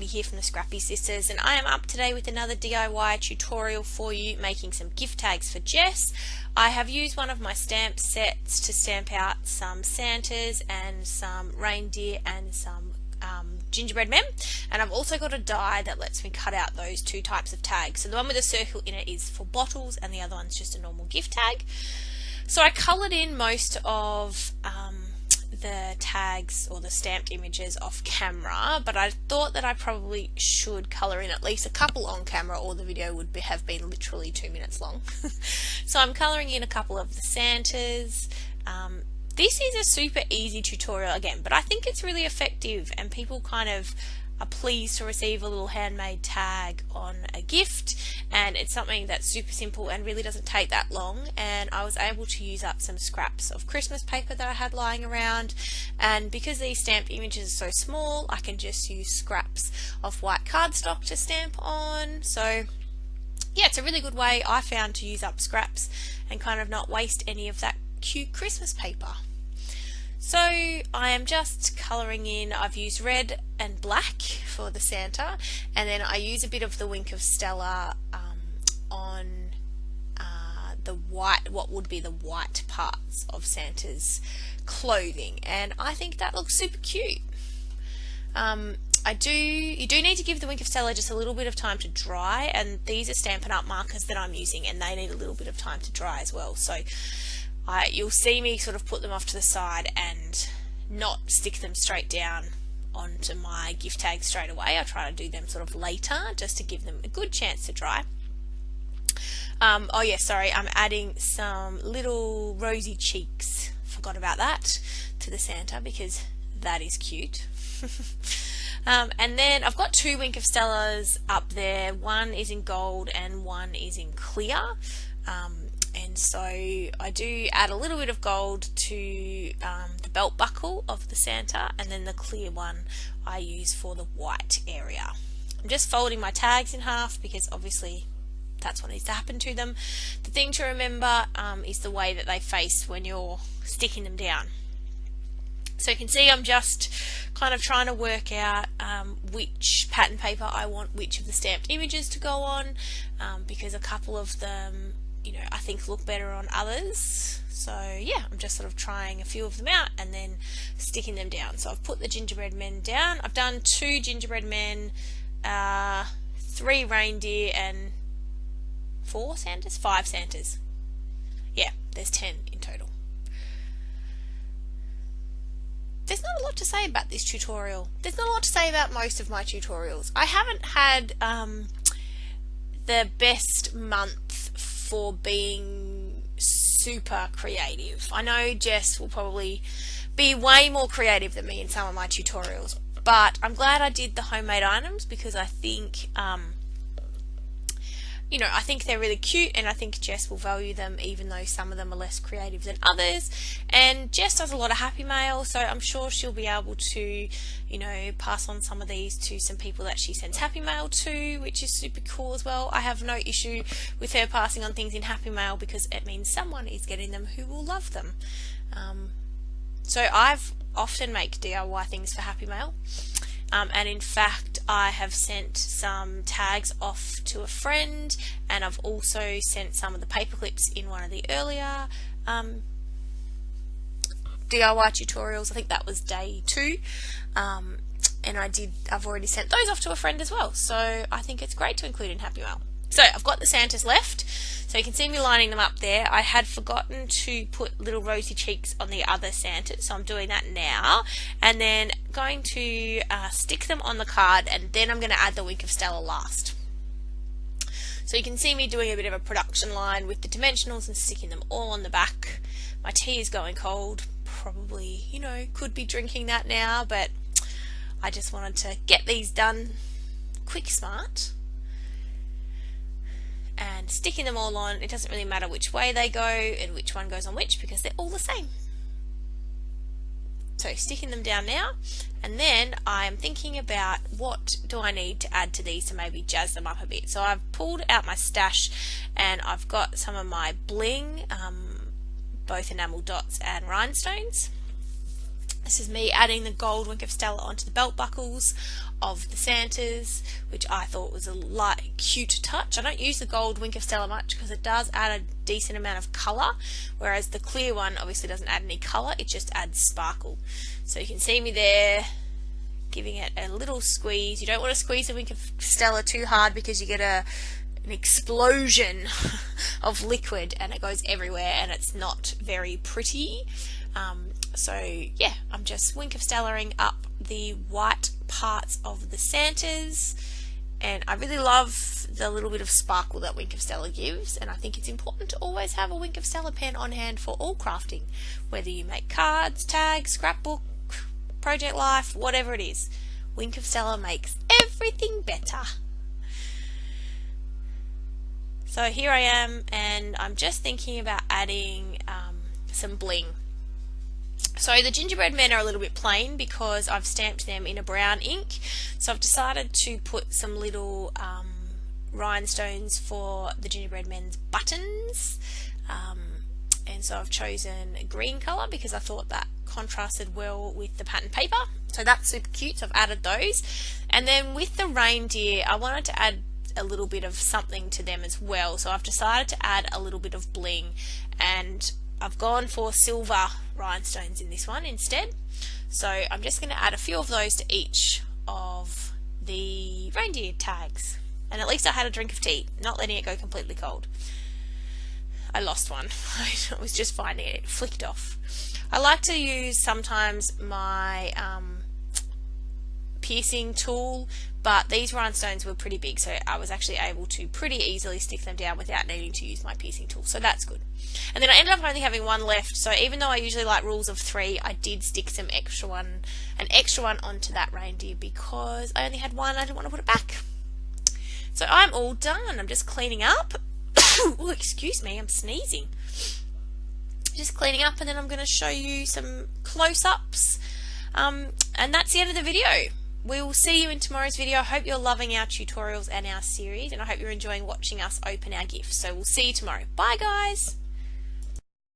Amy here from the Scrappy Sisters, and I am up today with another DIY tutorial for you, making some gift tags for Jess. I have used one of my stamp sets to stamp out some Santas and some reindeer and some gingerbread men, and I've also got a die that lets me cut out those two types of tags. So the one with a circle in it is for bottles and the other one's just a normal gift tag. So I coloured in most of the tags or the stamped images off camera, but I thought that I probably should colour in at least a couple on camera or the video would have been literally 2 minutes long. So I'm colouring in a couple of the Santas. This is a super easy tutorial again, but I think it's really effective and people kind of are pleased to receive a little handmade tag on a gift, and it's something that's super simple and really doesn't take that long. And I was able to use up some scraps of Christmas paper that I had lying around, and because these stamped images are so small I can just use scraps of white cardstock to stamp on. So yeah, it's a really good way I found to use up scraps and kind of not waste any of that cute Christmas paper. So I am just colouring in. I've used red and black for the Santa, and then I use a bit of the Wink of Stella on the white, what would be the white parts of Santa's clothing, and I think that looks super cute. You do need to give the Wink of Stella just a little bit of time to dry, and these are Stampin' Up markers that I'm using and they need a little bit of time to dry as well. So you'll see me sort of put them off to the side and not stick them straight down onto my gift tag straight away. I try to do them sort of later just to give them a good chance to dry. Oh yeah, sorry, I'm adding some little rosy cheeks, forgot about that, to the Santa because that is cute. And then I've got two Wink of Stellas up there. One is in gold and one is in clear. And so I do add a little bit of gold to the belt buckle of the Santa, and then the clear one I use for the white area. I'm just folding my tags in half because obviously that's what needs to happen to them. The thing to remember is the way that they face when you're sticking them down. So you can see I'm just kind of trying to work out which pattern paper I want which of the stamped images to go on, because a couple of them, you know, I think look better on others. So yeah, I'm just sort of trying a few of them out and then sticking them down. So I've put the gingerbread men down. I've done 2 gingerbread men, 3 reindeer and 4 Santas? 5 Santas. Yeah, there's 10 in total. There's not a lot to say about this tutorial. There's not a lot to say about most of my tutorials. I haven't had the best month for being super creative. I know Jess will probably be way more creative than me in some of my tutorials, but I'm glad I did the homemade items because I think you know, I think they're really cute, and I think Jess will value them even though some of them are less creative than others. And Jess does a lot of happy mail, so I'm sure she'll be able to, you know, pass on some of these to some people that she sends happy mail to, which is super cool as well. I have no issue with her passing on things in happy mail because it means someone is getting them who will love them. So I've often make DIY things for happy mail. And in fact I have sent some tags off to a friend, and I've also sent some of the paper clips in one of the earlier DIY tutorials. I think that was day 2, and I've already sent those off to a friend as well, so I think it's great to include in happy mail. So I've got the Santas left, so you can see me lining them up there. I had forgotten to put little rosy cheeks on the other Santas, so I'm doing that now, and then going to stick them on the card, and then I'm going to add the Wink of Stella last. So you can see me doing a bit of a production line with the dimensionals and sticking them all on the back. My tea is going cold, probably, you know, could be drinking that now, but I just wanted to get these done quick smart. And sticking them all on, it doesn't really matter which way they go and which one goes on which because they're all the same. So sticking them down now, and then I'm thinking about what do I need to add to these to maybe jazz them up a bit. So I've pulled out my stash and I've got some of my bling, both enamel dots and rhinestones. This is me adding the gold Wink of Stella onto the belt buckles of the Santas, which I thought was a light, cute touch. I don't use the gold Wink of Stella much because it does add a decent amount of colour, whereas the clear one obviously doesn't add any colour, it just adds sparkle. So you can see me there giving it a little squeeze. You don't want to squeeze the Wink of Stella too hard because you get an explosion of liquid and it goes everywhere and it's not very pretty. So yeah, I'm just Wink of Stellaing up the white parts of the Santas, and I really love the little bit of sparkle that Wink of Stella gives, and I think it's important to always have a Wink of Stella pen on hand for all crafting, whether you make cards, tags, scrapbook, project life, whatever it is. Wink of Stella makes everything better. So here I am, and I'm just thinking about adding some bling. So the gingerbread men are a little bit plain because I've stamped them in a brown ink, so I've decided to put some little rhinestones for the gingerbread men's buttons, and so I've chosen a green colour because I thought that contrasted well with the pattern paper, so that's super cute, so I've added those. And then with the reindeer, I wanted to add a little bit of something to them as well, so I've decided to add a little bit of bling, and I've gone for silver rhinestones in this one instead. So I'm just going to add a few of those to each of the reindeer tags. And at least I had a drink of tea, not letting it go completely cold. I lost one. I was just finding it. It flicked off. I like to use sometimes my piercing tool, but these rhinestones were pretty big, so I was actually able to pretty easily stick them down without needing to use my piercing tool, so that's good. And then I ended up only having one left, so even though I usually like rules of 3, I did stick an extra one onto that reindeer because I only had one. I didn't want to put it back. So I'm all done. I'm just cleaning up. Oh, excuse me, I'm sneezing. Just cleaning up, and then I'm going to show you some close-ups, and that's the end of the video. We will see you in tomorrow's video. I hope you're loving our tutorials and our series, and I hope you're enjoying watching us open our gifts. So we'll see you tomorrow. Bye guys!